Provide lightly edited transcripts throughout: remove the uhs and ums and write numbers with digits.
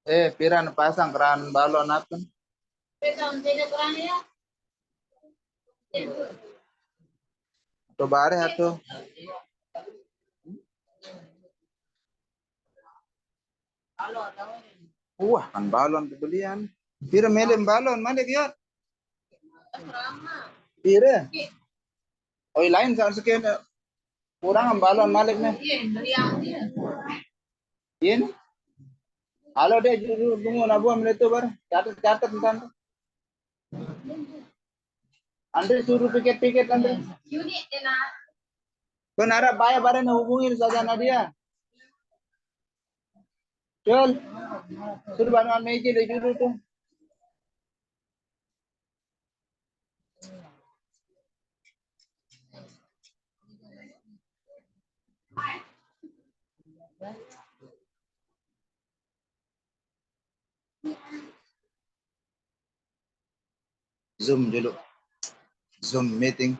Piran pasang keran balon apa? Coba hari atau wah kan balon pembelian. Pira melem balon mana dia? Pira. Oh lain soal sekian kurang balon malik nih. Ini. Halo deh juru tunggu nabu ambil itu bar. Catat entar. Andre suruh piket Andre. Kau narap bayar barang hubungin saja Nadia. Cul. Suruh bantuan meja deh juru tuh. Zoom dulu. Zoom meeting.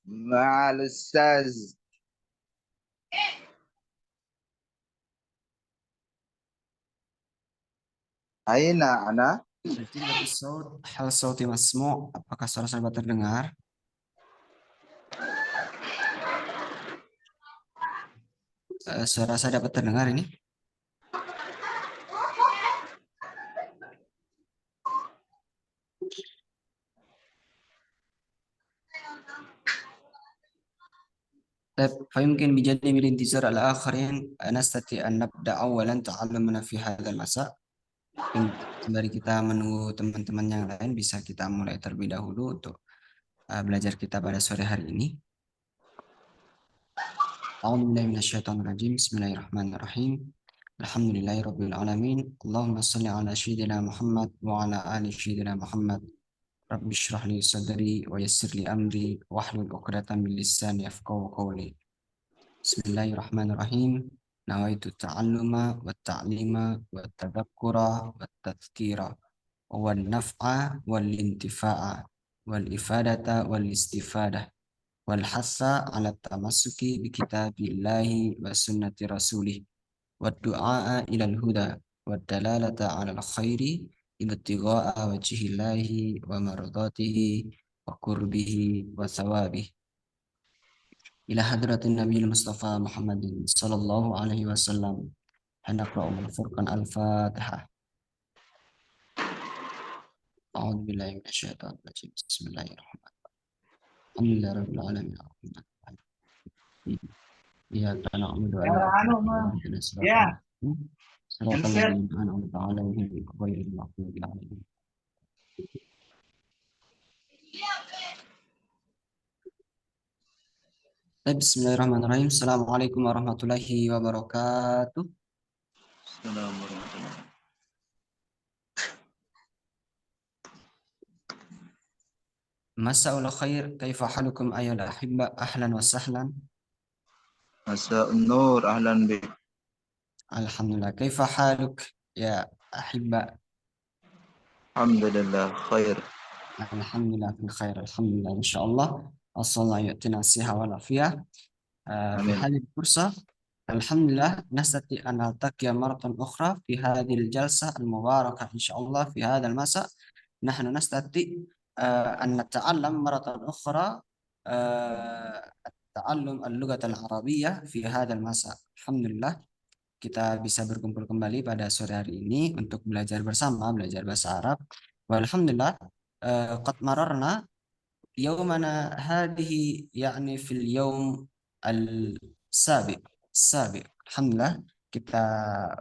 Malesaz. Aina ana. Hal sauti masmu, apakah suara saya terdengar? Suara saya dapat terdengar ini? فيمكن بجانب الانتظار الآخرين نستطيع أن نبدأ أولا تعلمنا في هذا المساء. Sembari kita menunggu teman-teman yang lain, bisa kita mulai terlebih dahulu untuk belajar kita pada sore hari ini. A'udzubillahi minasyaitonir rajim. Bismillahirrahmanirrahim. Alhamdulillahirabbil alamin. Allahumma shalli ala sayyidina Muhammad wa ala ali sayyidina Muhammad. Rabbi shrah li sadri wa yassir li amri wahlul 'uqdatam min lisani yafqahu qawli. Bismillahirrahmanirrahim. Nawaitu ta'alluma wa ta'lima wa tadhakkura wa tadhkira wa naf'a wal intifa'a wal ifadata wal istifadah wal hassa ala tamassuki bi kitabillahi wa sunnati rasulih wa du'a ila al-huda wa dalalata ala al-khairi ibtigha'a wajhillahi wa mardatihi wa qurbihi wa thawabihi. إلى حضرة النبي المصطفى محمد صلى الله عليه وسلم. هنقرأ من فرقان الفاتحة. أعوذ بالله من الشيطان الرجيم. بسم الله الرحمن الرحيم. الحمد لله رب العالمين الرحمن الرحيم. إياك نعبد وإياك نستعين. صراط الذين أنعمت عليهم غير المغضوب عليهم. Bismillahirrahmanirrahim. Assalamualaikum warahmatullahi wabarakatuh. Assalamualaikum. Masa'ul khair, kaifa halukum ayyuhal ahibba, ahlan wa sahlan. Masa'un nur, ahlan bik. Alhamdulillah, kaifa haluk ya ahibba. Alhamdulillah khair. Alhamdulillah fil khair, alhamdulillah insyaallah. Assallallahu yu'tina siha wal afiyah. Fi hadhihi al-fursa alhamdulillah nastati an naltaqiya maratan ukhra fi hadhihi al-jalsah al-mubarakah insyaallah fi hadha al-masa. Nahnu nastati an nata'allam maratan ukhra ta'allum al-lughah al-arabiyyah fi hadha al-masa. Alhamdulillah kita bisa berkumpul kembali pada sore hari ini untuk belajar bersama, belajar bahasa Arab. Walhamdulillah qad mararna yawmana hadhihi yani fil yawm al-sabiq. Alhamdulillah kita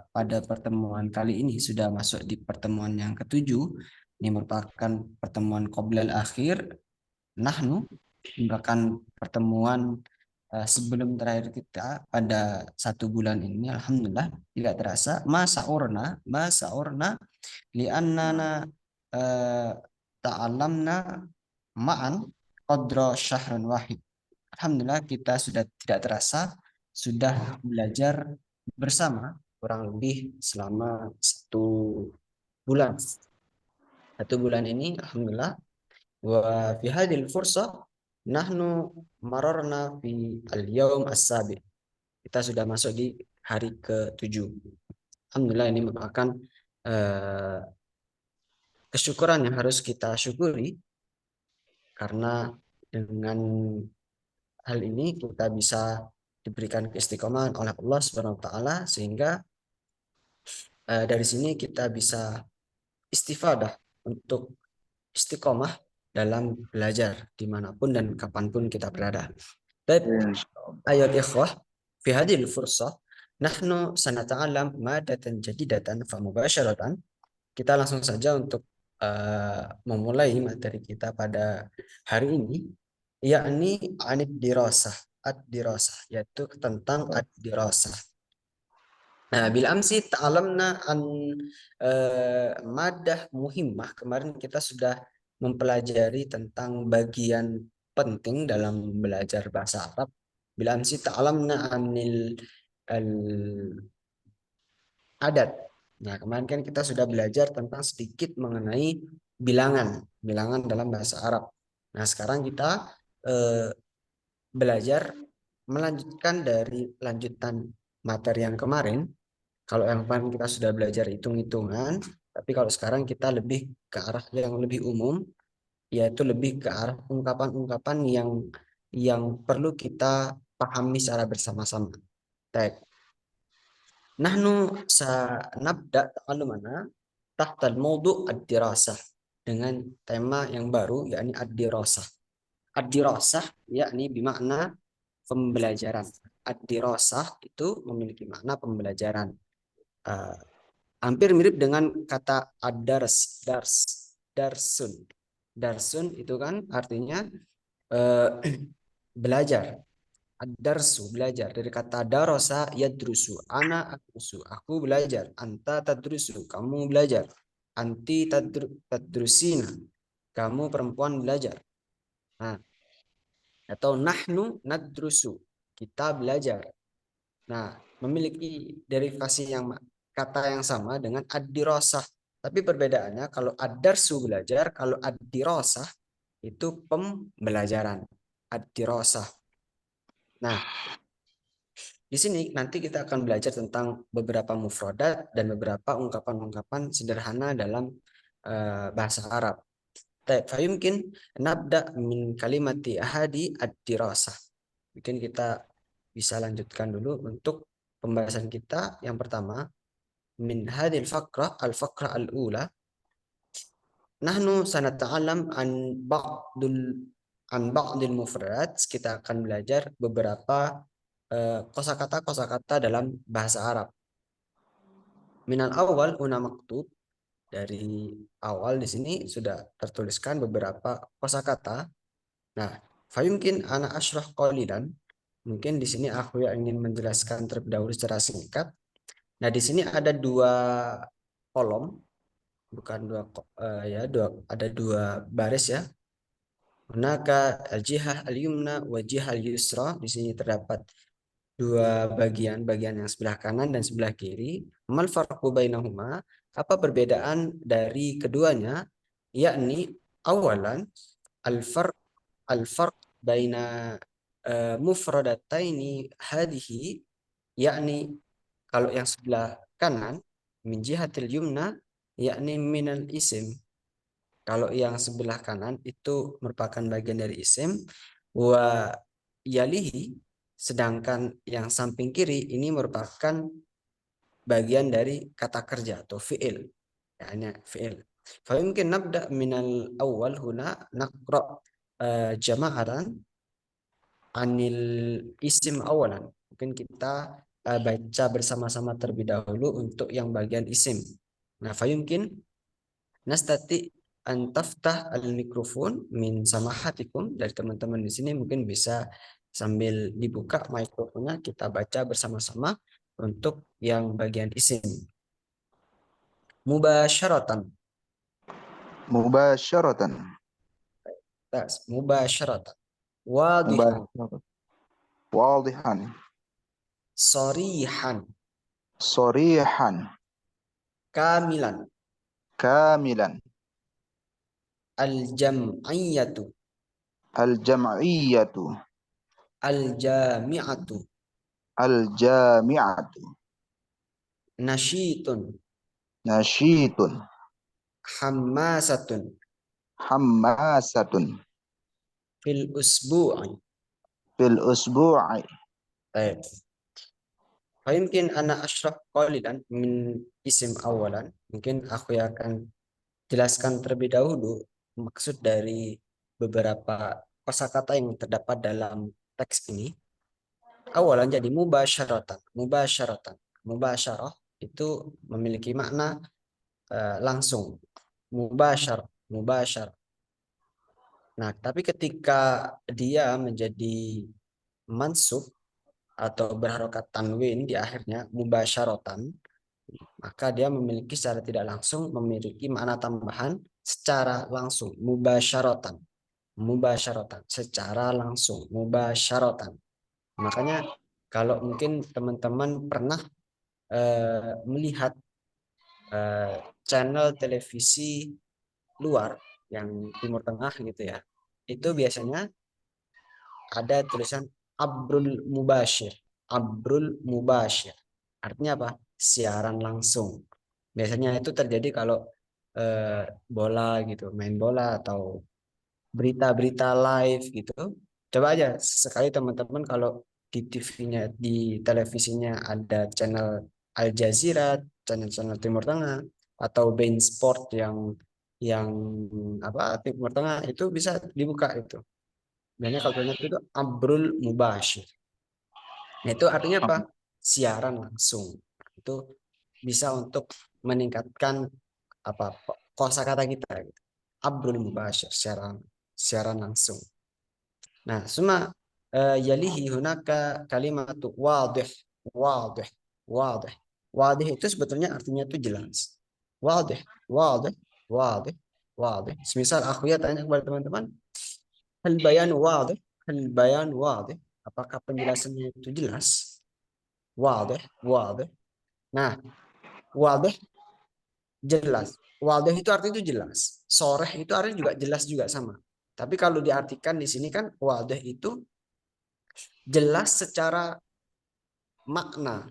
pada pertemuan kali ini sudah masuk di pertemuan yang ketujuh. Ini merupakan pertemuan qoblal akhir. Nahnu merupakan pertemuan sebelum terakhir kita pada 1 bulan ini. Alhamdulillah tidak terasa masa urna li'annana ta'allamna ma'an qadra syahrun wahid. Alhamdulillah kita sudah tidak terasa sudah belajar bersama kurang lebih selama 1 bulan. 1 bulan ini alhamdulillah wa fi hadhil fursa Nahnu mararna fi al-yawm as-sabi. Kita sudah masuk di hari ke-7. Alhamdulillah, ini merupakan kesyukuran yang harus kita syukuri, karena dengan hal ini kita bisa diberikan keistiqomahan oleh Allah Subhanahu wa taala, sehingga dari sini kita bisa istifadah untuk istiqomah dalam belajar dimanapun dan kapanpun kita berada. Dan ayat ikhwah, fi hadhil fursah nahnu sanata'alam madatan jadidatan fa mubasharatan. Kita langsung saja untuk memulai materi kita pada hari ini, yakni anid dirasah, ad-dirasah, yaitu tentang ad-dirasah. Nah, bila amsi ta'alamna an madah muhimmah. Kemarin kita sudah mempelajari tentang bagian penting dalam belajar bahasa Arab. Bila amsi ta'alamna anil adat. Nah, kemarin kan kita sudah belajar tentang sedikit mengenai bilangan dalam bahasa Arab. Nah, sekarang kita belajar melanjutkan dari lanjutan materi yang kemarin. Kalau yang kemarin kita sudah belajar hitung-hitungan, tapi kalau sekarang kita lebih ke arah yang lebih umum, yaitu lebih ke arah ungkapan-ungkapan yang perlu kita pahami secara bersama-sama. Baik. Nahnu sanabda ta'alumana tahta al-mawdu' ad-dirasah, dengan tema yang baru, yakni ad-dirasah. Ad-dirasah yakni bermakna pembelajaran. Ad-dirasah itu memiliki makna pembelajaran. Hampir mirip dengan kata ad-dars, darsun. Darsun itu kan artinya belajar. Ad-darsu, belajar, dari kata darasa yadrusu, ana adrusu, aku belajar, anta tadrusu, kamu belajar, anti tadrusina, kamu perempuan belajar. Nah, atau nahnu nadrusu, kita belajar. Nah, memiliki derivasi kata yang sama dengan ad-dirasah, tapi perbedaannya kalau ad-darsu belajar, kalau ad-dirasah itu pembelajaran. Ad-dirasah. Nah, di sini nanti kita akan belajar tentang beberapa mufradat dan beberapa ungkapan-ungkapan sederhana dalam bahasa Arab. Fayumkin nabda min kalimati ahadi ad-dirasah. Mungkin kita bisa lanjutkan dulu untuk pembahasan kita. Yang pertama, min hadil faqrah al-faqrah al-ula, nahnu sanata'alam an ba'dil mufradat. Kita akan belajar beberapa kosakata dalam bahasa Arab. Minal awal una maktub, dari awal di sini sudah tertuliskan beberapa kosakata. Nah, fayumkin ana asyrah qalilan. Mungkin di sini aku yang ingin menjelaskan terlebih dahulu secara singkat. Nah, di sini ada dua kolom, bukan ada dua baris ya. Manaka al-jihah al-yumna wa jihah al-yusra. Di sini terdapat dua bagian yang sebelah kanan dan sebelah kiri. Mal farqu bainahuma? Apa perbedaan dari keduanya? Yakni awalan al-farq baina mufradataini hadhihi, yakni kalau yang sebelah kanan min jihatil yumna yakni minal isim. Kalau yang sebelah kanan itu merupakan bagian dari isim, wa yalihi, sedangkan yang samping kiri ini merupakan bagian dari kata kerja atau fi'il. Ya, ini fi'il. Fa mungkin nabda minal awal huna naqra jama'atan anil isim awalan. Mungkin kita baca bersama-sama terlebih dahulu untuk yang bagian isim. Nah, fa yumkin nastati antaftah al-mikrofon min samahatikum, dari teman-teman di sini mungkin bisa sambil dibuka mikrofonnya, kita baca bersama-sama untuk yang bagian isim. Mubasyaratan. Mubasyaratan. Mubasyaratan. Wadihan. Wadihan. Sorihan. Sorihan. Kamilan. Kamilan. Al-jam'iyatu. Al-jam'iyyatu. Al-jami'atu. Al-jami'atu. Nasyitun. Nasyitun. Hammasatun. Hammasatun. Fil usbu'i. Fil usbu'i. Baik. Mungkin ana asyraf qalilan min isim awalan. Mungkin aku akan jelaskan terlebih dahulu maksud dari beberapa kosakata yang terdapat dalam teks ini. Awalan jadi mubasyaratan. Mubasyaratan. Mubasyarah itu memiliki makna langsung. Mubasyar. Mubasyar. Nah, tapi ketika dia menjadi mansub atau berharokat tanwin di akhirnya mubasyaratan, maka dia memiliki secara tidak langsung memiliki makna tambahan secara langsung mubasyaratan. Mubasyaratan secara langsung mubasyaratan. Makanya kalau mungkin teman-teman pernah melihat channel televisi luar yang Timur Tengah gitu ya, itu biasanya ada tulisan Abrul Mubashir. Abrul Mubashir. Artinya apa? Siaran langsung. Biasanya itu terjadi kalau bola gitu, main bola atau berita-berita live gitu. Coba aja sekali teman-teman kalau di TV-nya, di televisinya ada channel Al Jazeera, channel-channel Timur Tengah atau Bein Sport yang apa Timur Tengah itu bisa dibuka itu. Biasanya kalau itu Abrul Mubashir. Nah, itu artinya apa? Siaran langsung. Itu bisa untuk meningkatkan apa kosakata kita gitu. Abrul Mubashir, siaran langsung. Nah, suma yalihi hunaka kalimatu wadih, wadih, wadih. Wadih itu sebetulnya artinya itu jelas. Wadih, wadih, wadih, wadih. Misal aku ya tanya kepada teman-teman, hal bayan wadih, hal bayan wadih. Apakah penjelasannya itu jelas? Wadih, wadih. Nah, wadih jelas. Wadih itu artinya itu jelas. Soreh itu artinya juga jelas juga sama. Tapi kalau diartikan di sini kan wadih itu jelas secara makna,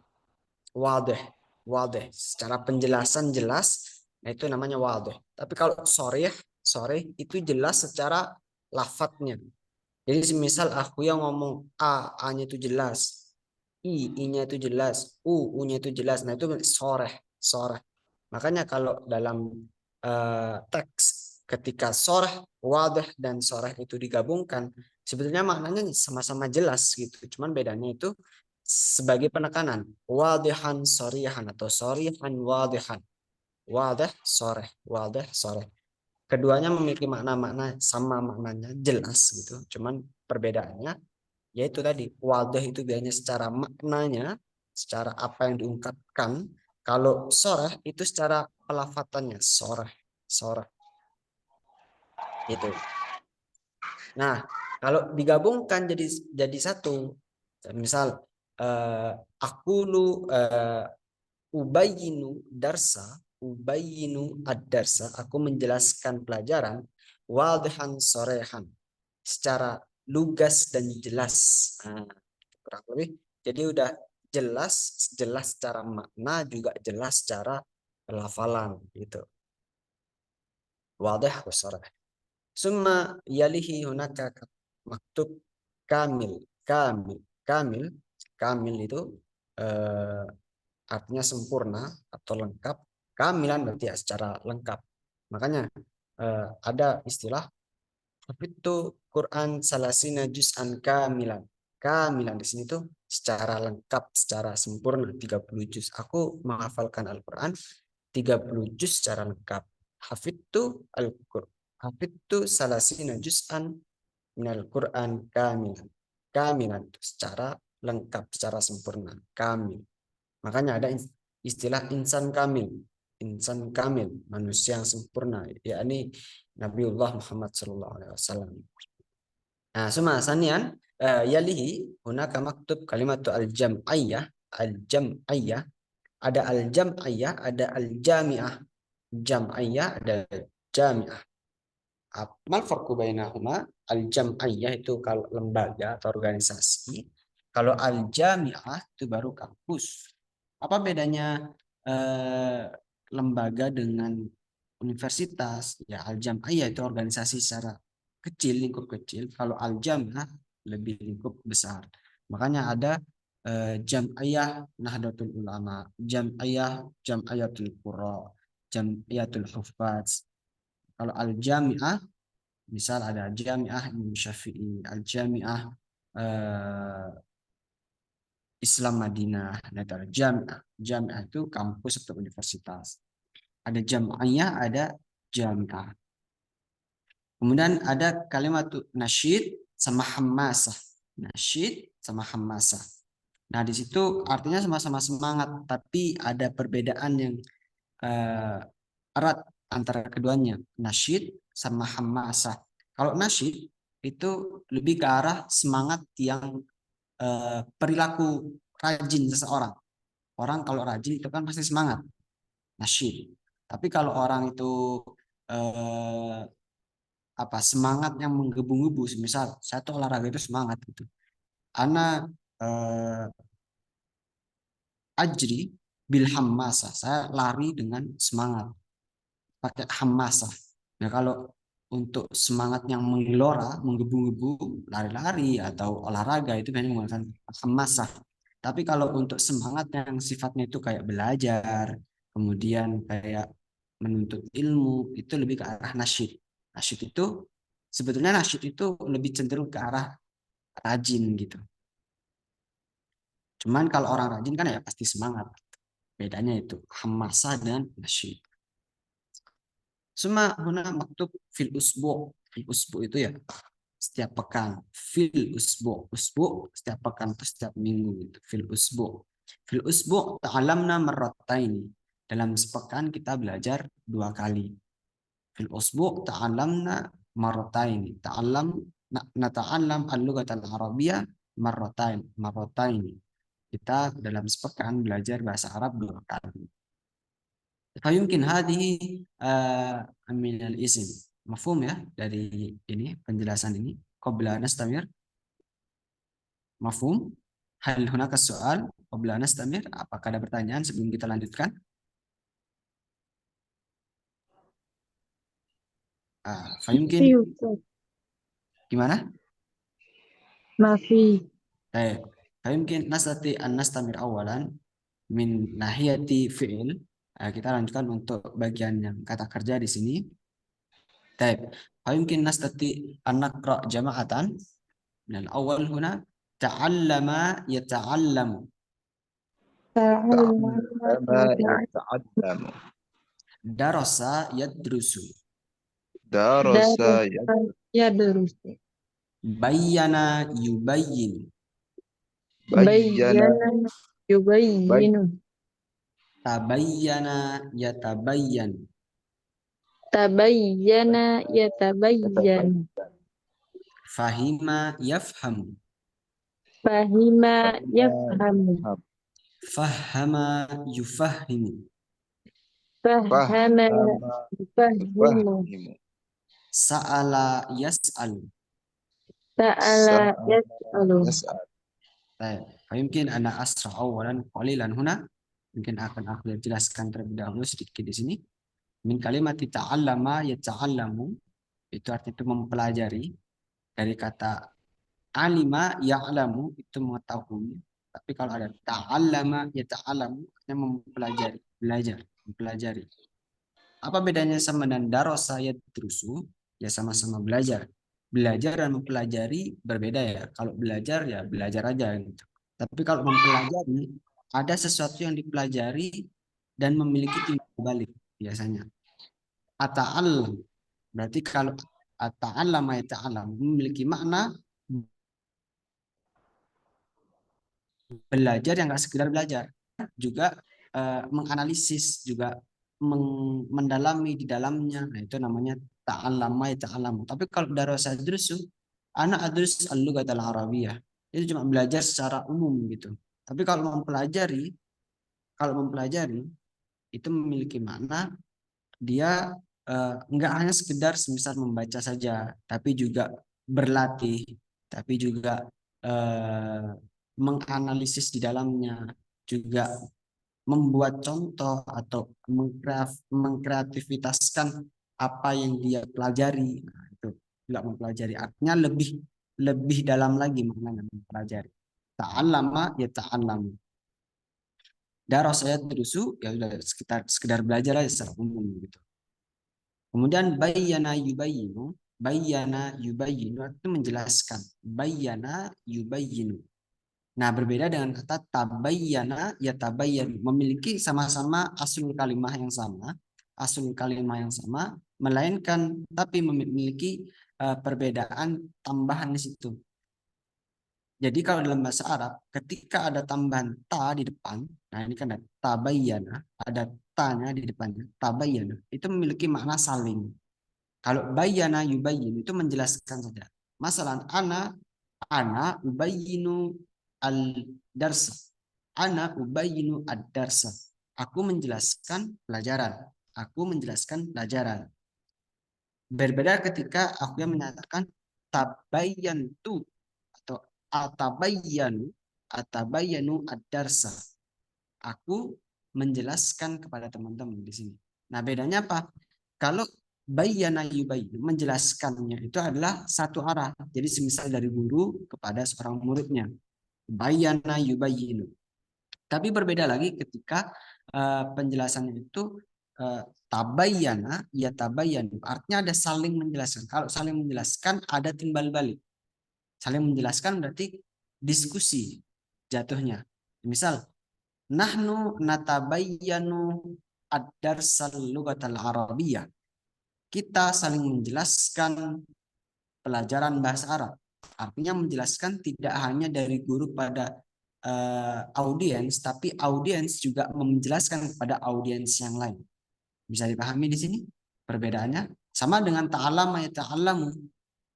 wadih, wadih. Secara penjelasan jelas, nah itu namanya wadih. Tapi kalau soreh itu jelas secara lafadznya. Jadi misal aku yang ngomong A-nya itu jelas, I-nya itu jelas, U-nya itu jelas. Nah itu soreh. Makanya kalau dalam teks ketika soreh, wadah dan soreh itu digabungkan, sebetulnya maknanya sama-sama jelas gitu. Cuman bedanya itu sebagai penekanan. Wadihan sorihan atau sorihan wadihan. Wadah soreh, wadah soreh. Keduanya memiliki makna-makna sama maknanya jelas gitu. Cuman perbedaannya yaitu tadi wadah itu biasanya secara maknanya, secara apa yang diungkapkan. Kalau sorah itu secara pelafatannya, sorah itu. Nah, kalau digabungkan jadi satu, misal aku lu ubayinu ad-darsa, aku menjelaskan pelajaran wadhan sorehan secara lugas dan jelas. Nah, kurang lebih jadi udah jelas secara makna juga jelas secara pelafalan gitu. Wadah wasarah. Summa yalihi hunaka maktub kamil. Kamil itu eh, artinya sempurna atau lengkap. Kamilan berarti ya secara lengkap. Makanya ada istilah itu Quran salasina juz'an kamilan. Kamilan di sini tuh secara lengkap, secara sempurna 30 juz. Aku menghafalkan Al-Quran 30 juz secara lengkap. Hafidtu Al-Quran. Hafidtu salasina juz'an minal Quran kamilan. Kamilan secara lengkap, secara sempurna, kamil. Makanya ada istilah insan kamil. Insan kamil, manusia yang sempurna, yakni Nabiullah Muhammad sallallahu alaihi wasallam. Nah, suma sanian yalihi hunaka maktub kalimat al-jam'iyah, al-jam'iyah, ada al-jam'iyah, ada al-jami'ah. Jam'iyah ada jami'ah. Mal farqu bainahuma? Al-jam'iyah itu kalau lembaga atau organisasi. Kalau al-jami'ah itu baru kampus. Apa bedanya lembaga dengan universitas? Ya, al-jam'iyah itu organisasi secara kecil, lingkup kecil. Kalau al-jami'ah lebih lingkup besar. Makanya ada jam'iyah Nahdlatul Ulama, jam'iyatul Qura, jam'iyatul Huffaz. Kalau al-jami'ah, misal ada Jami'ah Imam Syafi'i, al-Jami'ah eh, Islam Madinah, nah, itu ada Jami'ah. Jami'ah itu kampus atau universitas. Ada jam'iyah, ada jami'ah. Kemudian ada kalimat nasyid sama hammasah. Nasyid sama hammasah. Nah, di situ artinya sama-sama semangat, tapi ada perbedaan yang erat antara keduanya, nasyid sama hammasah. Kalau nasyid itu lebih ke arah semangat yang perilaku rajin seseorang. Orang kalau rajin itu kan pasti semangat, nasyid. Tapi kalau orang itu eh, apa semangat yang menggebu-gebu, misal saya tuh olahraga itu semangat gitu. Ana ajri bil hammasah, saya lari dengan semangat, pakai hammasah. Nah, kalau untuk semangat yang menggelora, menggebu-gebu, lari-lari atau olahraga itu biasanya menggunakan hammasah. Tapi kalau untuk semangat yang sifatnya itu kayak belajar, kemudian kayak menuntut ilmu, itu lebih ke arah nasyid. Nasyid itu sebetulnya nasyid itu lebih cenderung ke arah rajin gitu. Cuman kalau orang rajin kan ya pasti semangat. Bedanya itu hammasah dan nasyid. Semua huna maktub fil usbu. Fil usbu itu ya setiap pekan. Fil usbu. Usbu setiap pekan atau setiap minggu gitu. Fil usbu. Fil usbu ta'alamna marrataini. Dalam sepekan kita belajar 2 kali. Fil usbu ta'alamna marrataini. Nata'alam al-lughat al-arabiyyah marrataini. Kita dalam sepekan belajar bahasa Arab 2 kali. Fayumkin hadhihi min al-ism. Mafhum ya dari ini penjelasan ini. Qabla nastamir. Mafhum? Hal hunaka soal qabla nastamir? Apakah ada pertanyaan sebelum kita lanjutkan? Fayumkin في أستاذ gimana? ما في Baik. Fayumkin nastati an nastamir awalan min nahiyati fi'il. Kita lanjutkan untuk bagian yang kata kerja di sini. Baik. Fayumkin nastati an naqra jama'atan. من الأول هنا تعلم يتعلم تعلم تعلم يتعلم درس يدرس درس درس يدرس بين يبين بين يبين تبين يتبين تبين يتبين فهم يفهم فهم يفهم فهم يفهم فهم يفهم فهم سأل يسأل. سأل يسأل يسأل فيمكن أنا أسرع أولا قليلا هنا. Mungkin akan aku jelaskan terlebih dahulu sedikit di sini. Min kalimat ta'allama yata'allamu itu artinya itu mempelajari, dari kata alima ya'lamu itu mengetahui. Tapi kalau ada ta'allama yata'allamu artinya mempelajari, belajar, mempelajari. Apa bedanya sama dan darosa yadrusu? Ya sama-sama belajar. Belajar dan mempelajari berbeda ya. Kalau belajar ya belajar aja gitu. Tapi kalau mempelajari ada sesuatu yang dipelajari dan memiliki timbal balik biasanya. Ata'allam. Berarti kalau ata'allam yata'allam memiliki makna belajar yang nggak sekedar belajar, juga menganalisis, juga mendalami di dalamnya. Nah, itu namanya ta'allama yata'allam. Tapi kalau darasa adrusu, anak adrus al-lughat al-arabiyyah. Itu cuma belajar secara umum gitu. Tapi kalau mempelajari itu memiliki makna dia nggak hanya sekedar semisal membaca saja, tapi juga berlatih, tapi juga menganalisis di dalamnya, juga membuat contoh atau mengkreativitaskan apa yang dia pelajari. Nah, itu juga mempelajari. Artinya lebih lebih dalam lagi maknanya mempelajari. Ta'allama ya ta'allam. Darasa ya terusu ya udah sekedar belajar aja secara umum gitu. Kemudian bayyana yubayyinu itu menjelaskan. Bayyana yubayyinu. Nah, berbeda dengan kata tabayyana ya tabayyanu, memiliki sama-sama asul kalimah yang sama, melainkan tapi memiliki perbedaan tambahan di situ. Jadi kalau dalam bahasa Arab, ketika ada tambahan ta di depan, nah ini kan ada tabayyana, ada ta-nya di depannya, tabayyana, itu memiliki makna saling. Kalau bayyana yubayyin itu menjelaskan saja. Masalah ana ubayyinu al-darsa. Ana ubayyinu ad-darsa. Aku menjelaskan pelajaran. Aku menjelaskan pelajaran. Berbeda ketika aku yang menyatakan tabayyantu atau atabayyanu ad-darsa. Aku menjelaskan kepada teman-teman di sini. Nah, bedanya apa? Kalau bayyana yubayyin, menjelaskannya itu adalah satu arah. Jadi semisal dari guru kepada seorang muridnya. Bayyana yubayyinu. Tapi berbeda lagi ketika penjelasannya itu tabayyana ya tabayyanu. Artinya ada saling menjelaskan. Kalau saling menjelaskan ada timbal balik. Saling menjelaskan berarti diskusi jatuhnya. Misal nahnu natabayyanu ad-darsal lughatal arabiyyah. Kita saling menjelaskan pelajaran bahasa Arab. Artinya menjelaskan tidak hanya dari guru pada audiens, tapi audiens juga menjelaskan kepada audiens yang lain. Bisa dipahami di sini perbedaannya? Sama dengan ta'allama ya ta'allamu.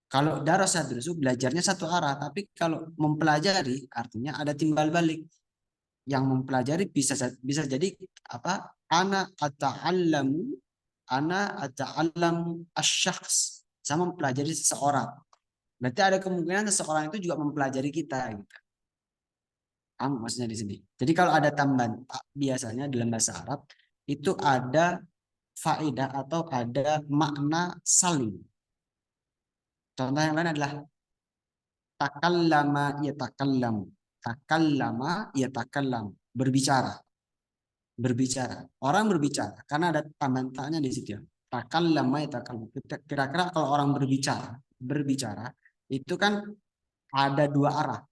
Kalau darasa durusu belajarnya satu arah, tapi kalau mempelajari artinya ada timbal balik. Yang mempelajari bisa jadi apa? Ana ata'allamu asy-syakhs, sama mempelajari seseorang. Berarti ada kemungkinan seseorang itu juga mempelajari kita gitu. Maksudnya di sini. Jadi kalau ada tambahan biasanya dalam bahasa Arab itu ada faedah atau ada makna saling. Contoh yang lain adalah takallama yatakallamu. Takallama yatakallamu. Berbicara. Berbicara. Orang berbicara karena ada tambahan ta-nya di situ ya. Takallama yatakallamu. Kira-kira kalau orang berbicara itu kan ada dua arah.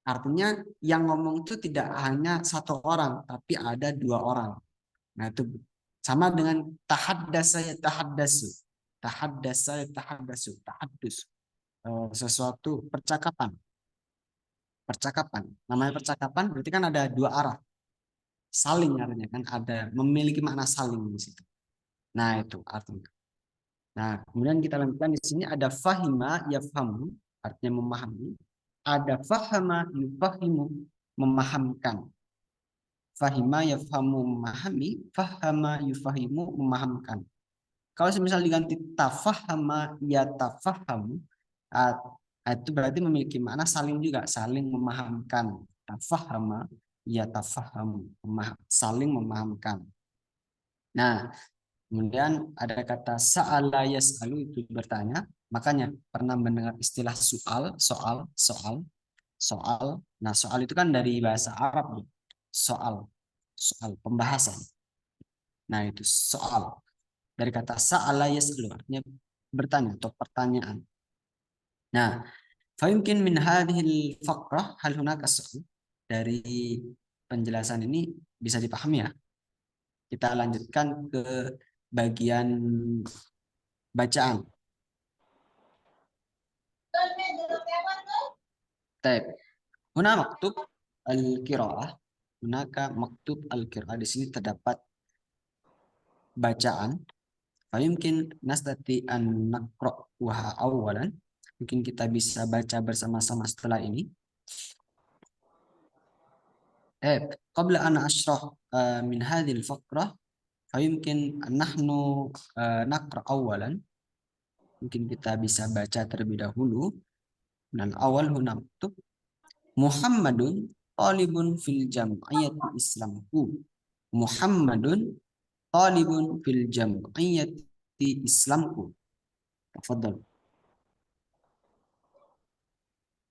Artinya yang ngomong itu tidak hanya satu orang, tapi ada dua orang. Nah itu sama dengan tahaddasa ya tahaddasu. Tahaddasa ya tahaddasu. Tahaddus. Sesuatu percakapan. Percakapan. Namanya percakapan berarti kan ada dua arah. Saling artinya kan ada memiliki makna saling di situ. Nah itu artinya. Nah kemudian kita lanjutkan di sini ada fahima yafhamu, artinya memahami. Ada fahama yufahimu, memahamkan. Fahima yafhamu, memahami. Fahama yufahimu, memahamkan. Kalau semisal diganti tafahama yatafahamu, itu berarti memiliki makna saling juga, saling memahamkan. Tafahama yatafahamu, saling memahamkan. Nah, kemudian ada kata sa'ala yas'alu, itu bertanya. Makanya pernah mendengar istilah soal. Nah, soal itu kan dari bahasa Arab. Soal pembahasan. Nah, itu soal. Dari kata sa'ala yas'alu, artinya bertanya atau pertanyaan. Nah, fayumkin min hadhil faqrah hal hunaka soal. Dari penjelasan ini bisa dipahami ya. Kita lanjutkan ke bagian bacaan. Tab. Huna maktub al-qiraah. Hunaka maktub al-qiraah. Di sini terdapat bacaan. Fayumkin nastati an naqra'uha awalan. Mungkin kita bisa baca bersama-sama setelah ini. Qabla an ashrah min hadhil faqrah, Fayumkin nahnu naqra awalan. Mungkin kita bisa baca terlebih dahulu. Dan awal huna maktub Muhammadun talibun fil jam'iyati Islamku. Muhammadun talibun fil jam'iyati Islamku. Tafadhal.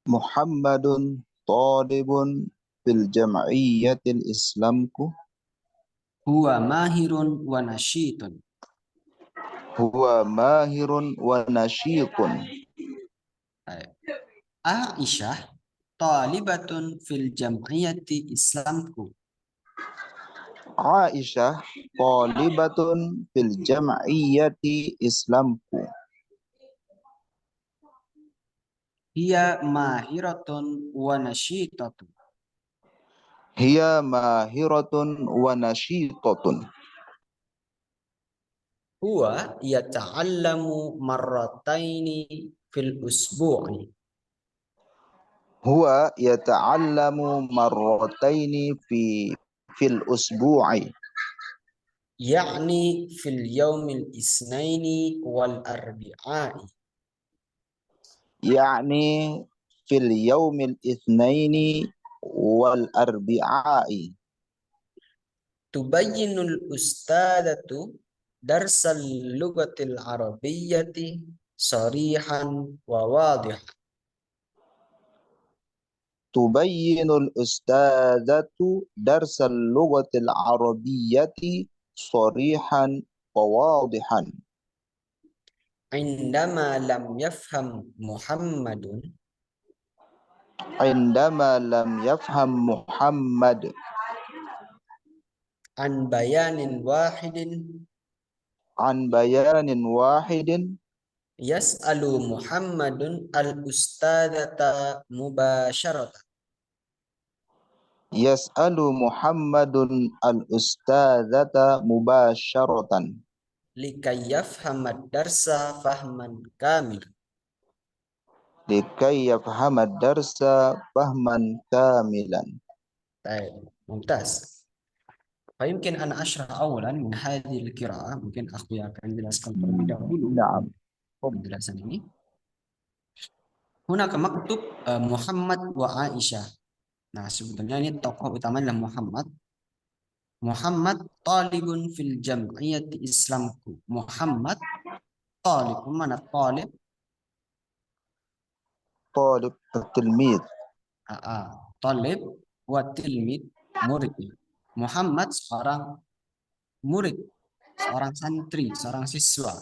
Muhammadun talibun fil jam'iyyatil Islamku. Huwa mahirun wa nasyitun. Huwa mahirun wa nasyitun. Aisyah talibatun fil jam'iyati Islamku. Aisyah talibatun fil jam'iyyati Islamku. Hiya mahiratun wa nasyitatun. Hiya mahiratun wa nasyitatun. Huwa yata'allamu marrataini fil usbu'i. Huwa yata'allamu marrataini fil usbu'i. Ya'ni fil yaumil isnaini wal arbi'ai. Yani fil yaumil itsnaini wal arbi'ai. Tubayyinul ustadatu darsal lugatil arabiyyati sarihan wa wadih. Tubayyinul ustadzatu darsal lughatil arabiyyati sharihan wa wadihan. Indama lam yafham Muhammadun. Indama lam yafham Muhammad An bayanin wahidin. an bayanin wahidin. Yas'alu Muhammadun al-ustadzata mubasharatan. Yas'alu Muhammadun al-ustadzata mubasharatan. Likai yafhamad darsa fahman kamil. Likai yafhamad darsa fahman kamilan. Baik, mumtaz. Mungkin ana asyrah awalan min hadhil qiraah, mungkin aku yang akan jelaskan terlebih dahulu Naam. penjelasan ini. Hunaka maktub Muhammad wa Aisyah. Nah, sebetulnya ini tokoh utama adalah Muhammad. Muhammad talibun fil jam'iyati Islamku. Muhammad talib, mana talib? Talib tilmid. Talib wa tilmid, murid. Muhammad seorang murid, seorang santri, seorang siswa.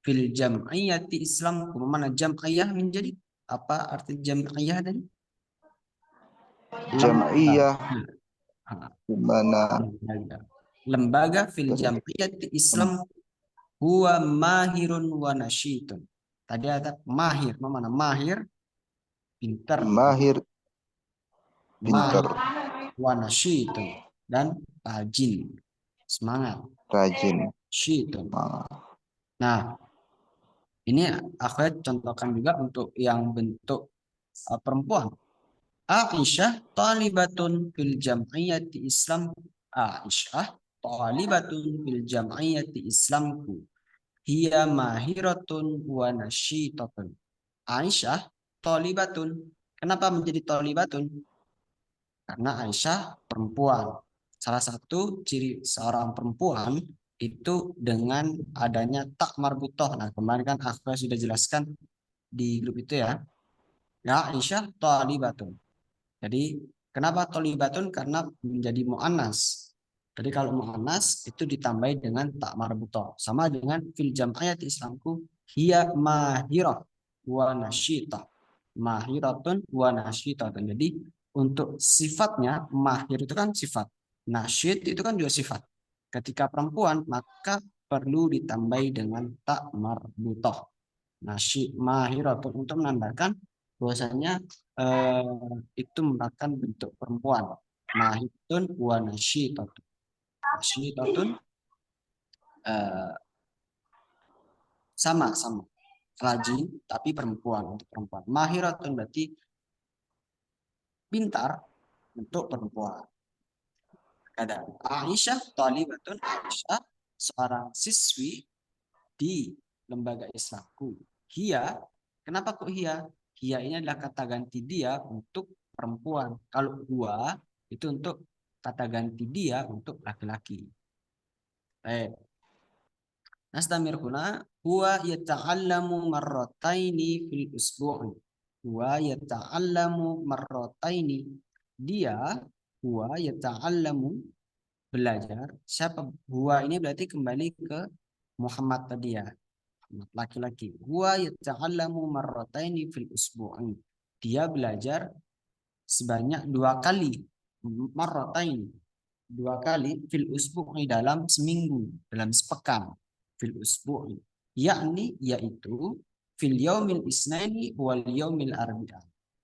Fil jam'iyati Islamku, mana jam'iyah menjadi apa arti jam'iyah tadi? Jam'iyah Ah, di mana lembaga fil jam'iyati Islam huwa mahirun wa nasyitun. Tadi ada mahir, mana mahir? Pintar. mahir pintar, Wa nasyitun dan rajin, semangat. rajin. Nasyitun. Nah, ini aku contohkan juga untuk yang bentuk perempuan. Aisyah talibatun fil jam'iyati Islam. Aisyah talibatun fil jam'iyati Islamku. Hiya mahiratun wa nasyitatun. Aisyah talibatun. Kenapa menjadi talibatun? Karena Aisyah perempuan. Salah satu ciri seorang perempuan itu dengan adanya tak marbutoh. Nah, kemarin kan aku sudah jelaskan di grup itu ya. Ya, Aisyah talibatun. Jadi kenapa tolibatun? Karena menjadi mu'annas. Jadi kalau mu'annas itu ditambahi dengan tak marbutoh. Sama dengan fil jam'iyati Islamku hiya mahirah wa nasyitah. Mahiratun wa nasyitah. Jadi untuk sifatnya mahir itu kan sifat. Nasyit itu kan juga sifat. Ketika perempuan maka perlu ditambahi dengan tak marbutoh. Nasyit mahiratun untuk menandakan bahwasanya itu merupakan bentuk perempuan. Mahitun wa nasyitatun. Nasyitatun sama-sama rajin tapi perempuan, untuk perempuan. Mahiratun berarti pintar untuk perempuan. Kadang Aisyah talibatun, Aisyah seorang siswi di lembaga Islamku. Hia, kenapa kok hia? Hia ini adalah kata ganti dia untuk perempuan. Kalau huwa itu untuk kata ganti dia untuk laki-laki. Baik. Nastamir huna huwa yata'allamu marrataini fil usbu'i. Huwa yata'allamu marrataini. Dia huwa yata'allamu belajar. Siapa huwa ini berarti kembali ke Muhammad tadi ya. Laki-laki. Huwa yata'allamu marrataini fil usbu'i. Dia belajar sebanyak 2 kali. Marrataini. 2 kali fil usbu'i dalam seminggu, dalam sepekan. Fil usbu'i. Yakni yaitu fil yaumil isnaini wal yaumil arbi'a.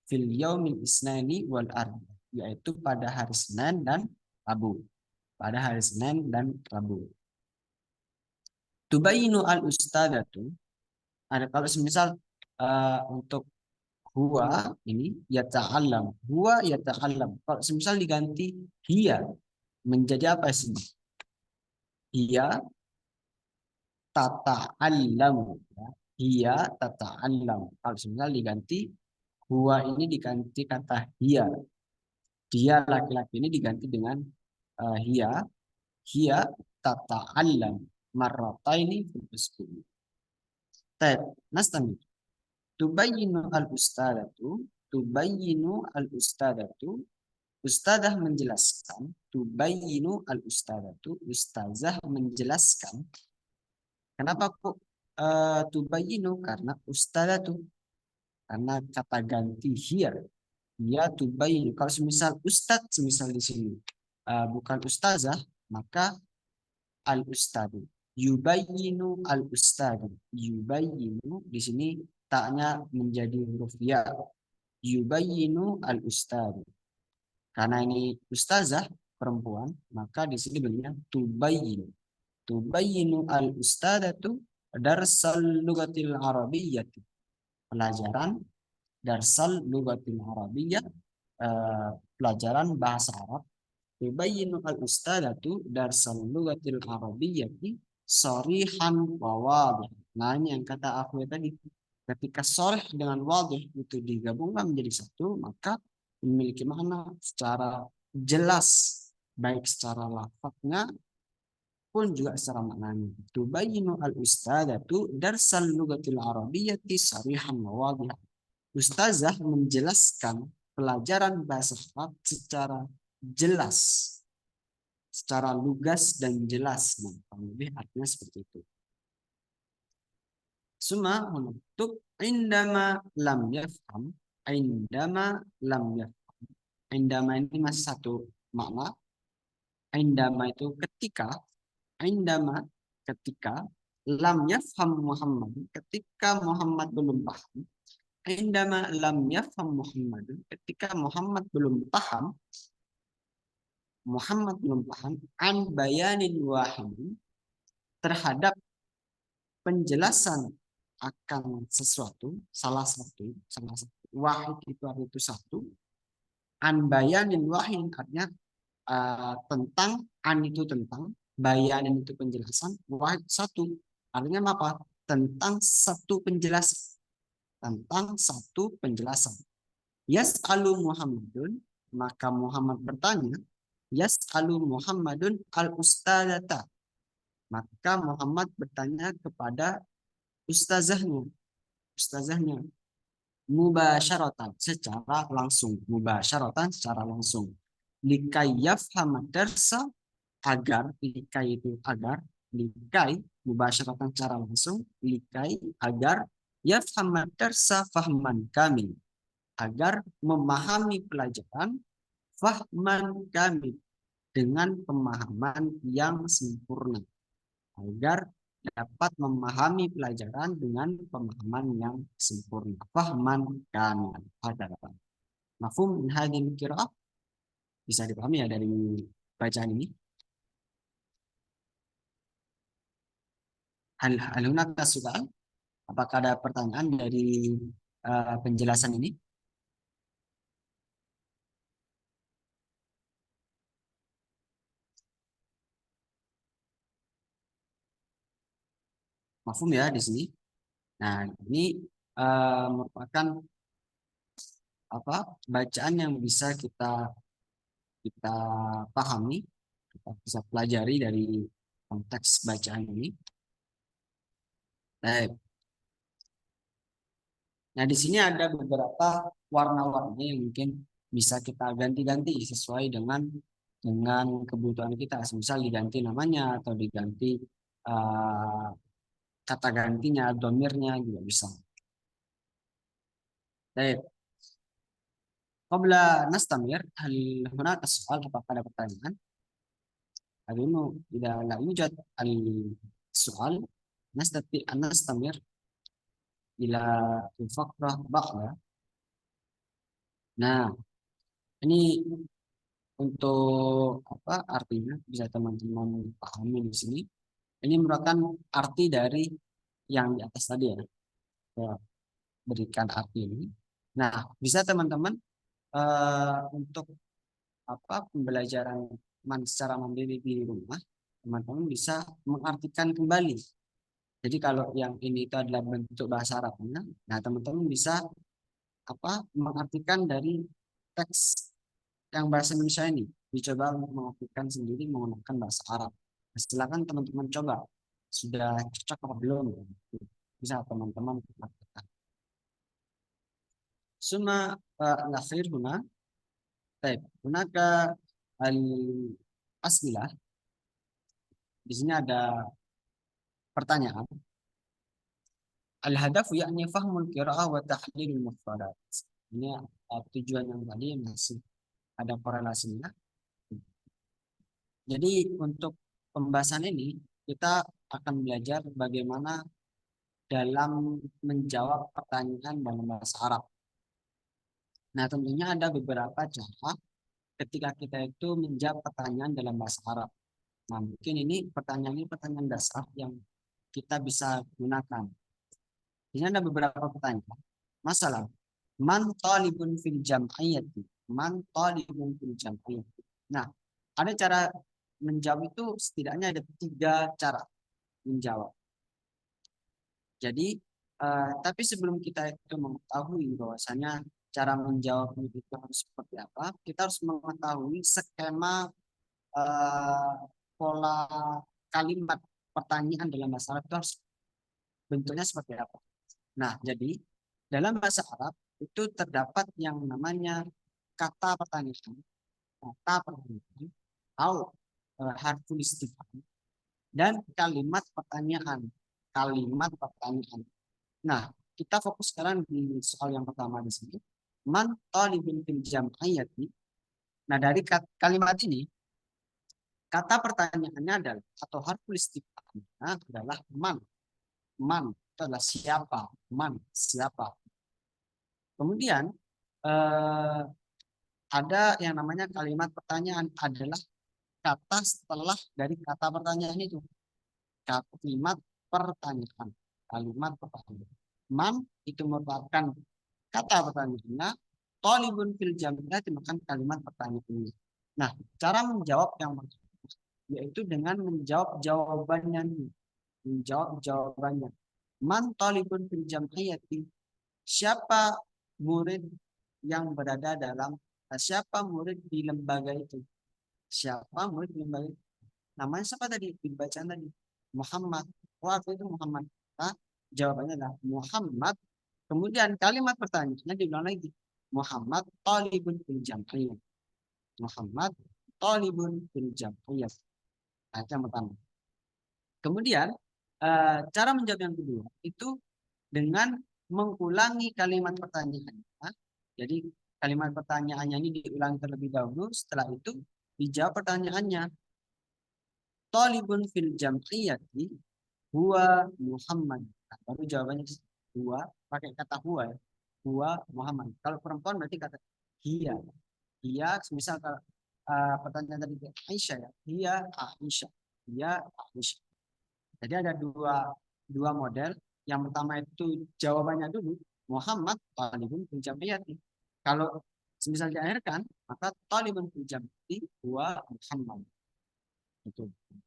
Fil yaumil isnaini wal arbi'a. Yaitu pada hari Senin dan Rabu. Pada hari Senin dan Rabu. Tubayinu al-ustadatu. Ada kalau semisal untuk huwa ini yata'allam. Huwa yata'allam. Kalau semisal diganti hiya menjadi apa sih? Hiya tata'allamu. Hiya tata'allamu. Kalau semisal diganti huwa ini diganti kata hiya. Dia laki-laki ini diganti dengan hiya. Hiya tata'allam marrataini fil usbu'i. Baik, nastami. Tubayyinu al-ustadatu, tubayyinu al-ustadatu, ustadzah menjelaskan, tubayyinu al-ustadatu, ustazah menjelaskan. Kenapa kok tubayyinu? Karena ustadatu, karena kata ganti here. Ya tubayyinu. Kalau semisal ustadz, semisal di sini bukan ustazah, maka al-ustadu. Yubayyinu al-ustadu. Yubayyinu di sini taknya menjadi huruf ya. Yubayyinu al-ustadu. Karena ini ustazah perempuan, maka di sini bentuknya tubayyinu. Tubayyinu al-ustadatu darsal lugatil arabiyyah. Pelajaran darsal lugatil arabiyyah, pelajaran bahasa Arab. Tubayyinu al-ustadatu darsal lugatil arabiyyati sharihan wa wadih. Nah, ini yang kata aku tadi. Ketika sharih dengan wadih itu digabungkan menjadi satu, maka memiliki makna secara jelas, baik secara lafadznya pun juga secara maknanya. Tubayyinu al-ustadatu darsal lugatil arabiyyati sharihan wa wadih. Ustazah menjelaskan pelajaran bahasa Arab secara jelas, secara lugas dan jelas. Nah, lebih artinya seperti itu. Suma untuk indama lam yafham, indama lam yafham. Indama ini masih satu makna. Indama itu ketika, indama ketika, lam yafham Muhammad, ketika Muhammad belum paham. Indama lam yafham Muhammad, ketika Muhammad belum paham. Muhammad belum paham an bayanin wahidin, terhadap penjelasan akan sesuatu, salah satu wahid itu satu, an bayanin wahid artinya tentang, an itu tentang, bayanin itu penjelasan, wahid satu artinya apa? Tentang satu penjelasan, tentang satu penjelasan. Yas'alu Muhammadun, maka Muhammad bertanya, Yas'alu Muhammadun al-ustadzata, maka Muhammad bertanya kepada ustazahnya, ustazahnya mubasyaratan, secara langsung, mubasyaratan secara langsung. Likai yafhama darsa, agar, likai itu agar, likai mubasyaratan secara langsung, likai agar yafhama darsa fahman kamil, agar memahami pelajaran fahman kamil, dengan pemahaman yang sempurna, agar dapat memahami pelajaran dengan pemahaman yang sempurna. Fahman kamil. Ada mafhum min hadhihi qiraah? Bisa dipahami ya dari bacaan ini? Hal hunaka su'al? Apakah ada pertanyaan dari penjelasan ini? Mafhum ya di sini. Nah, ini merupakan bacaan yang bisa kita kita pahami, kita bisa pelajari dari konteks bacaan ini. Baik. Nah, di sini ada beberapa warna-warni yang mungkin bisa kita ganti-ganti sesuai dengan kebutuhan kita. Misal diganti namanya atau diganti kata gantinya, domirnya juga bisa. Baik. Qabla nastamir, hal hunaka soal, apakah ada pertanyaan? Hal ini tidak la yujad al soal, nastati an nastamir ila al-faqrah ba'da. Nah, ini untuk apa artinya bisa teman-teman pahami di sini. Ini merupakan arti dari yang di atas tadi ya. Saya berikan arti ini. Nah, bisa teman-teman untuk pembelajaran secara mandiri di rumah, teman-teman bisa mengartikan kembali. Jadi kalau yang ini itu adalah bentuk bahasa Arabnya, nah teman-teman bisa mengartikan dari teks yang bahasa Indonesia ini. Dicoba untuk mengartikan sendiri menggunakan bahasa Arab. Nah, silakan teman-teman coba. Sudah cocok apa belum? Bisa teman-teman lakukan. Suma al-akhir huna. Baik, hunaka al-as'ilah. Di sini ada pertanyaan. Al-hadafu yakni fahmul qira'ah wa tahlilul mufradat. Ini tujuan yang tadi masih ada korelasinya. Jadi untuk pembahasan ini kita akan belajar bagaimana dalam menjawab pertanyaan dalam bahasa Arab. Nah, tentunya ada beberapa cara ketika kita itu menjawab pertanyaan dalam bahasa Arab. Nah, mungkin ini pertanyaan dasar yang kita bisa gunakan. Ini ada beberapa pertanyaan. Masalah, man talibun fil jam'iyati? Man talibun fil jam'iyati? Nah, ada cara menjawab itu setidaknya ada 3 cara menjawab. Jadi, tapi sebelum kita itu mengetahui bahwasanya cara menjawab itu harus seperti apa, kita harus mengetahui skema pola kalimat pertanyaan dalam bahasa Arab itu harus bentuknya seperti apa. Nah, jadi dalam bahasa Arab itu terdapat yang namanya kata pertanyaan, atau harful istifham dan kalimat pertanyaan. Nah, kita fokus sekarang di soal yang pertama di sini. Man talibun fil jam'iyati. Nah, dari kalimat ini kata pertanyaannya adalah atau harful istifhamnya adalah man. Man itu adalah siapa? Man, siapa? Kemudian ada yang namanya kalimat pertanyaan adalah kata setelah dari kata pertanyaan itu. Kalimat pertanyaan. Kalimat pertanyaan. Man itu merupakan kata pertanyaannya. Talibun fil jam'iyah itu merupakan kalimat pertanyaannya. Nah, cara menjawab yang yaitu dengan menjawab jawabannya. Menjawab jawabannya. Man talibun fil jam'iyati? Siapa murid yang berada dalam siapa murid di lembaga itu? Siapa murid di lembaga itu? Namanya siapa tadi? Dibacaan tadi. Muhammad. Waktu itu Muhammad. Nah, jawabannya adalah Muhammad. Kemudian kalimat pertanyaannya diulang lagi. Muhammad talibun fil jam'iyah. Muhammad talibun fil jam'iyah. Nah, yang pertama. Kemudian cara menjawab yang kedua itu dengan mengulangi kalimat pertanyaannya. Jadi kalimat pertanyaannya ini diulang terlebih dahulu. Setelah itu dijawab pertanyaannya. Talibun fil jam'iyati huwa Muhammad. Nah, baru jawabannya huwa pakai kata huwa. Huwa Muhammad. Kalau perempuan berarti kata hiya. Hiya misal pertanyaan tadi Aisyah ya. Hiya Aisyah. Hiya Aisyah. Jadi ada dua model. Yang pertama itu jawabannya dulu Muhammad talibun fil jam'iyati. Kalau semisal diakhirkan maka talibun fil jam'iyati huwa Muhammad.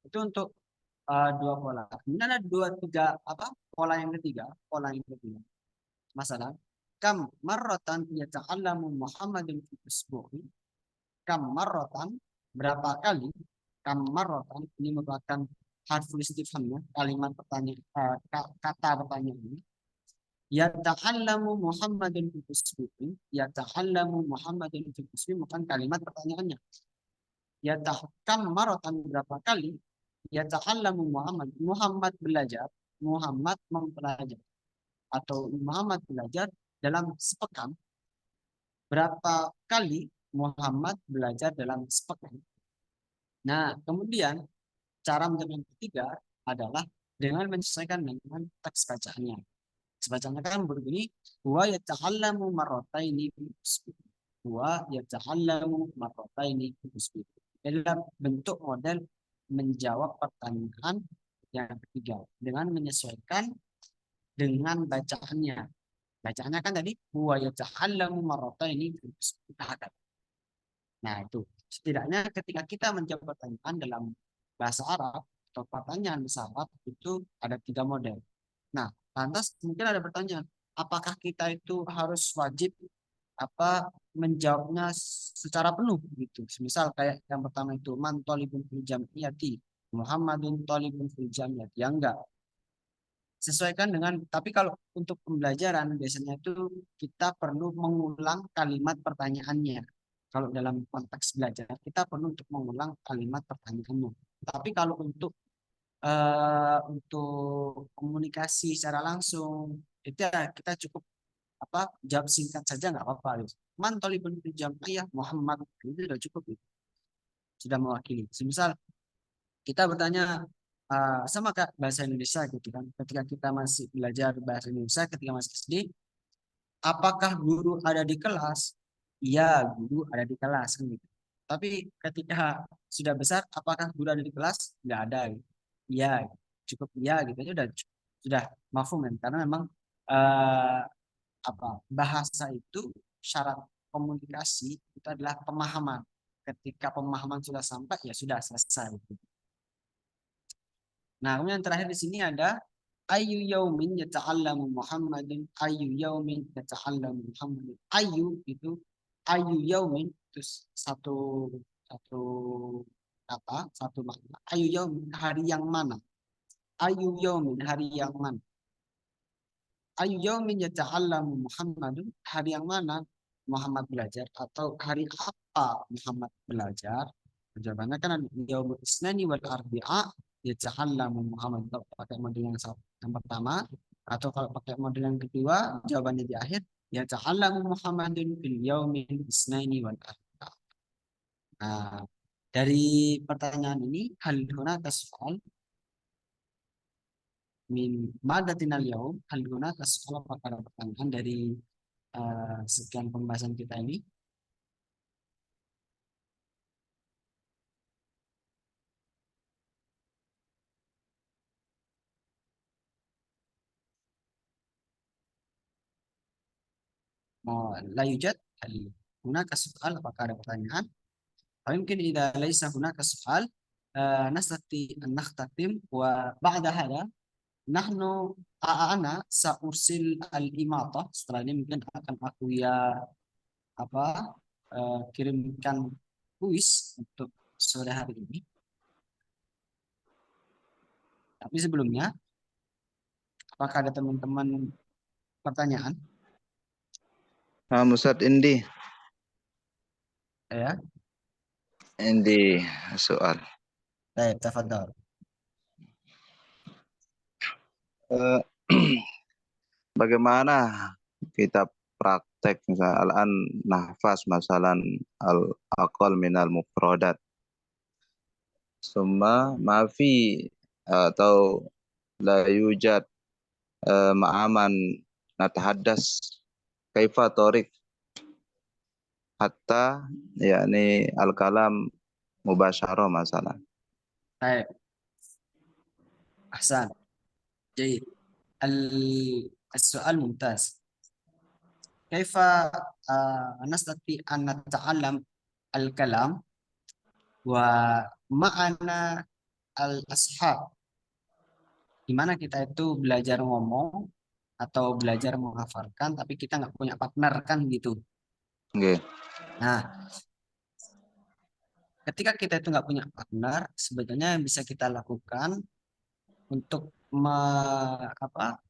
Itu untuk dua pola. Kemudian ada tiga pola yang ketiga. Masalah kam marratan yata'allamu Muhammadun fi usbu'i. Kam marratan, berapa kali? Kam marratan ini merupakan harful istifhamnya, kalimat pertanyaan, kata pertanyaan ini. Yata'allamu Muhammadun fi usbu'i. Yata'allamu Muhammadun fi usbu'i bukan kalimat pertanyaannya. Kam marratan, berapa kali? Yata'allamu Muhammad belajar, Muhammad mempelajari, atau Muhammad belajar dalam sepekan. Berapa kali Muhammad belajar dalam sepekan? Nah, kemudian cara menjawab yang ketiga adalah dengan menyesuaikan dengan teks bacaannya. Teks bacaannya kan berbunyi wa yata'allamu marrataini fi usbu'i. Wa yata'allamu marrataini fi usbu'i. Dalam bentuk model menjawab pertanyaan yang ketiga dengan menyesuaikan dengan bacaannya. Bacaannya kan tadi huwa yata'allamu marrataini fi usbu'i. Nah, itu setidaknya ketika kita menjawab pertanyaan dalam bahasa Arab atau pertanyaan bahasa Arab itu ada 3 model. Nah, lantas mungkin ada pertanyaan, apakah kita itu harus wajib menjawabnya secara penuh gitu. Misal kayak yang pertama itu man thalibun fil jam'iyati, Muhammadun thalibun fil jam'iyati. Ya enggak. Sesuaikan dengan, tapi kalau untuk pembelajaran biasanya itu kita perlu mengulang kalimat pertanyaannya. Kalau dalam konteks belajar kita perlu untuk mengulang kalimat pertanyaannya. Tapi kalau untuk komunikasi secara langsung itu ya kita cukup jawab singkat saja nggak apa-apa. Man thalibun fil jam'iyah Muhammad, itu sudah cukup itu. Sudah mewakili. Misal kita bertanya sama Kak bahasa Indonesia gitu kan. Ketika kita masih belajar bahasa Indonesia ketika masih SD, apakah guru ada di kelas? Iya, guru ada di kelas kan gitu. Tapi ketika sudah besar, apakah guru ada di kelas? Nggak ada. Gitu. Iya, cukup iya gitu. Itu sudah mafhum kan? Karena memang bahasa itu syarat komunikasi itu adalah pemahaman. Ketika pemahaman sudah sampai ya sudah selesai. Gitu. Nah, kemudian terakhir di sini ada ayu yaumin yata'allamu Muhammadin, ayu yaumin yata'allamu Muhammadin. Ayu yaumin itu satu kata, satu makna. Ayu yaumin, hari yang mana? Ayu yaumin, hari yang mana? Ayu yaumin yata'allamu Muhammadun, hari yang mana Muhammad belajar, atau hari apa Muhammad belajar? Jawabannya kan ada yaumul isnani wal arbi'a yata'allamu Muhammad. Kalau pakai model yang pertama, atau kalau pakai model yang kedua, jawabannya di akhir yata'allamu Muhammadun fil yaumil isnani wal arbi'a. Nah, dari pertanyaan ini hal hunaka soal min madatinal yaum, hal hunaka soal, apakah ada pertanyaan dari sekian pembahasan kita ini? La yujad, hal hunaka soal, apakah ada pertanyaan? Mungkin idza laisa hunaka soal nastati an nakhtatim wa ba'da hada nahnu ana saursil al-imatah. Setelah ini mungkin akan aku kirimkan kuis untuk sore hari ini. Tapi sebelumnya, apakah ada teman-teman pertanyaan? Ustadz Indi. Ya. Indi soal. Baik, tafadhal. Bagaimana kita praktek misalnya al-an nahfaz masalan al-aqal minal mufradat summa mafi atau la yujad ma'aman natahaddas kaifa tariq hatta yakni al-kalam mubasyarah masalah. Baik. Ahsan. Jadi السؤال ممتاز. كيف نستطيع أن نتعلم الكلام ومعنا الأصحاب Gimana kita itu belajar ngomong atau belajar menghafalkan, tapi kita nggak punya partner kan gitu. Nggih. Nah, ketika kita itu nggak punya partner, sebetulnya yang bisa kita lakukan untuk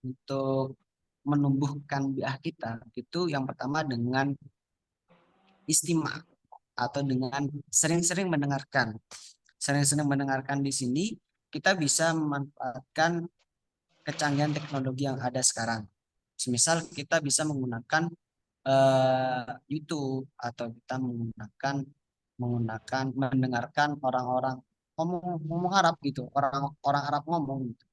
untuk menumbuhkan biah kita itu yang pertama dengan istima atau dengan sering-sering mendengarkan. Sering-sering mendengarkan di sini kita bisa memanfaatkan kecanggihan teknologi yang ada sekarang. Semisal kita bisa menggunakan YouTube atau kita menggunakan mendengarkan orang-orang ngomong Arab gitu, orang Arab ngomong gitu.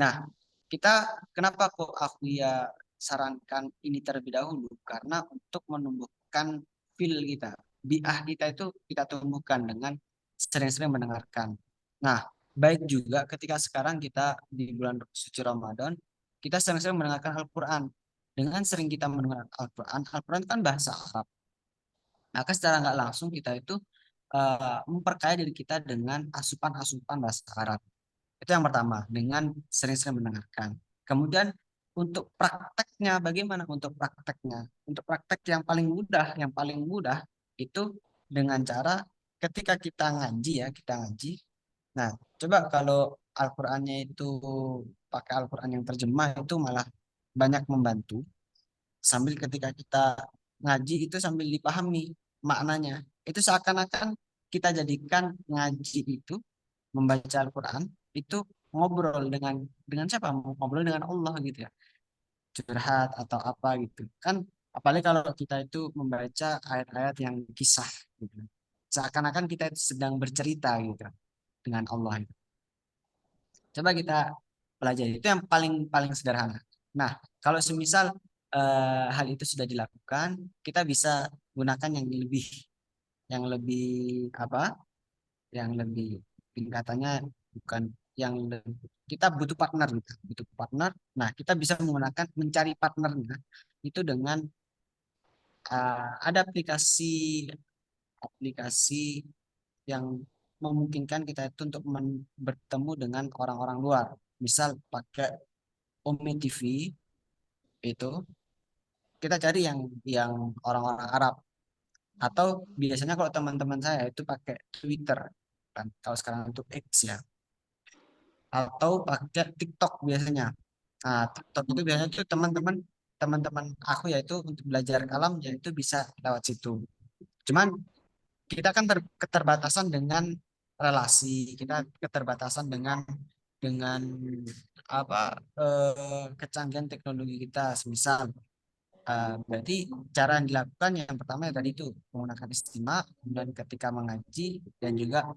Nah, kita kenapa kok aku ya sarankan ini terlebih dahulu karena untuk menumbuhkan feel kita, biah kita itu kita tumbuhkan dengan sering-sering mendengarkan. Nah, baik juga ketika sekarang kita di bulan suci Ramadan, kita sering-sering mendengarkan Al-Quran. Dengan sering kita mendengar Al-Quran, Al-Quran kan bahasa Arab. Maka secara nggak langsung kita itu memperkaya diri kita dengan asupan-asupan bahasa Arab. Itu yang pertama, dengan sering-sering mendengarkan. Kemudian untuk prakteknya, bagaimana untuk prakteknya? Untuk praktek yang paling mudah itu dengan cara ketika kita ngaji ya, kita ngaji. Nah, coba kalau Al-Qur'annya itu pakai Al-Qur'an yang terjemah itu malah banyak membantu. Sambil ketika kita ngaji itu sambil dipahami maknanya. Itu seakan-akan kita jadikan ngaji itu membaca Al-Quran itu ngobrol dengan siapa? Ngobrol dengan Allah gitu ya. Curhat atau apa gitu. Kan apalagi kalau kita itu membaca ayat-ayat yang kisah gitu. Seakan-akan kita itu sedang bercerita gitu dengan Allah itu. Coba kita pelajari itu yang paling paling sederhana. Nah, kalau semisal hal itu sudah dilakukan, kita bisa gunakan yang lebih apa? Yang lebih tingkatannya bukan kita butuh partner gitu, butuh partner. Nah, kita bisa menggunakan mencari partnernya itu dengan ada aplikasi yang memungkinkan kita itu untuk bertemu dengan orang-orang luar. Misal pakai Umi TV itu kita cari yang orang-orang Arab atau biasanya kalau teman-teman saya itu pakai Twitter kan kalau sekarang untuk X ya atau pakai TikTok biasanya. Nah, TikTok itu biasanya tuh teman-teman aku yaitu untuk belajar kalam yaitu bisa lewat situ. Cuman kita kan keterbatasan dengan relasi, kita keterbatasan dengan kecanggihan teknologi kita. Semisal berarti cara yang dilakukan yang pertama ya tadi itu menggunakan istimak, kemudian ketika mengaji dan juga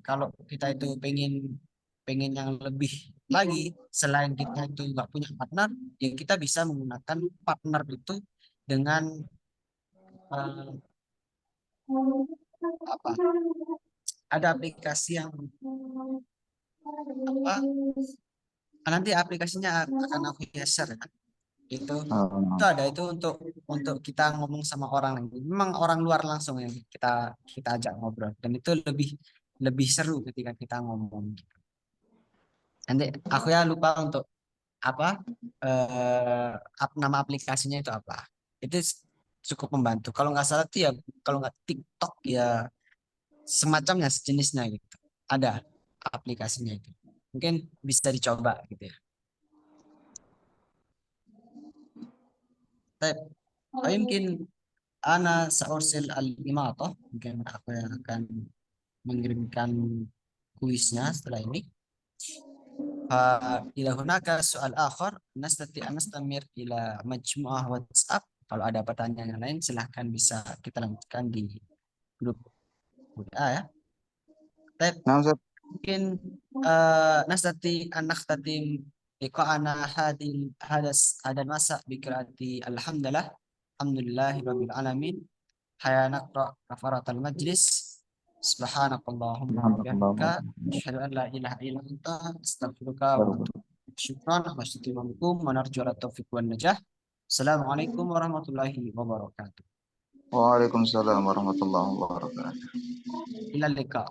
kalau kita itu pengen yang lebih lagi selain kita itu nggak punya partner, ya kita bisa menggunakan partner itu dengan eh, apa? Ada aplikasi yang apa? Nanti aplikasinya akan aku share ya. Itu ada itu untuk kita ngomong sama orang lain. Memang orang luar langsung yang kita kita ajak ngobrol dan itu lebih lebih seru ketika kita ngomong. Nanti aku ya lupa untuk apa nama aplikasinya itu apa. Itu cukup membantu. Kalau nggak salah tuh ya kalau nggak TikTok ya semacamnya sejenisnya gitu. Ada aplikasinya itu. Mungkin bisa dicoba gitu ya. Tapi mungkin Ana saursil al-imatah. Mungkin aku yang akan mengirimkan kuisnya setelah ini. Ila hunaka soal akhir, nastati anastamir ila majmu'ah WhatsApp. Kalau ada pertanyaan yang lain, silahkan bisa kita lanjutkan di grup WA ya. Tapi Nah, Ustaz. mungkin nastati anaktatim liqa'ana hadan masa bikirati alhamdulillahi rabbil alamin. Hayya naqra kafaratal majlis. Subhanakallahumma wa bihamdika asyhadu an la ilaha illa anta astaghfiruka wa atubu ilaik. Syukran wa syukur wa narju ala taufiq wan najah. Assalamualaikum warahmatullahi wabarakatuh. Waalaikumsalam warahmatullahi wabarakatuh. Ila liqa.